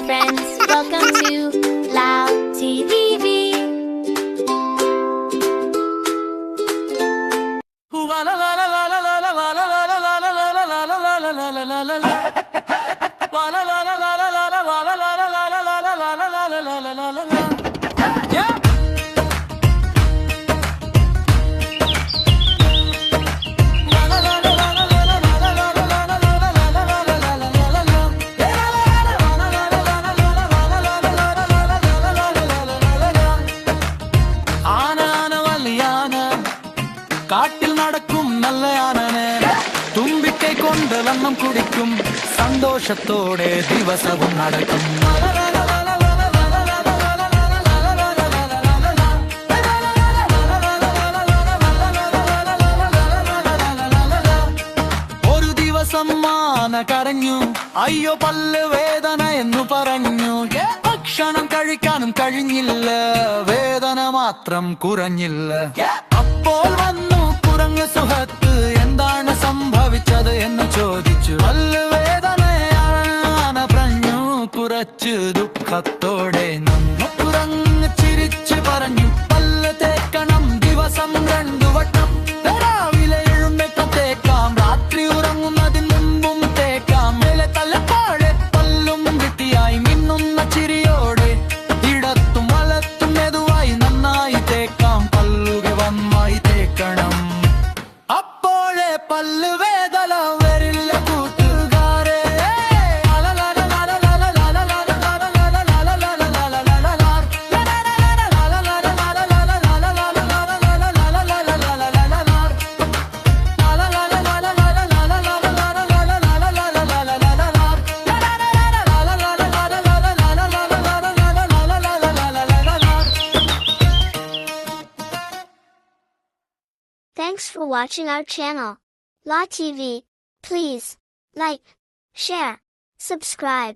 friends, welcome to Lao TV. കാട്ടിൽ നടക്കും നല്ല ആനനെ തുമ്പിക്കൈ കൊണ്ട് വെള്ളം കുടിക്കും സന്തോഷത്തോടെ ദിവസവും നടക്കും ഒരു ദിവസം ആന കരഞ്ഞു അയ്യോ പല്ല് വേദന എന്നു പറഞ്ഞു ഭക്ഷണം കഴിക്കാനും കഴിഞ്ഞില്ല വേദന മാത്രം കുറഞ്ഞില്ല അപ്പോൾ വന്നു കുരങ്ങ് സുഹൃത്ത് എന്താണ് സംഭവിച്ചത് എന്ന് ചോദിച്ചു പല്ല് വേദനയാണ് പറഞ്ഞു കുറച്ച് ദുഃഖത്തോടെ നമ്മ കുരങ്ങ് ചിരിച്ചു പറഞ്ഞു പല്ല് തേക്കണം ദിവസം 2 വട്ടം രാവിലെ എഴുന്നേറ്റ് തേക്കാം രാത്രി ഉറങ്ങുന്നതിന് മുമ്പും തേക്കാം മേലെ തലപ്പാടെ പല്ലും വൃത്തിയായി മിന്നുന്ന ചിരിയോടെ ഇടത്തും വലത്തും മെതുവായി നന്നായി തേക്കാം പല്ലുകൾ വന്നായി തേക്കണം അപ്പോഴേ പല്ല് വേദന വരില്ല കൂട്ടുകാരെ Thanks for watching our channel, La TV. Please like, share, subscribe.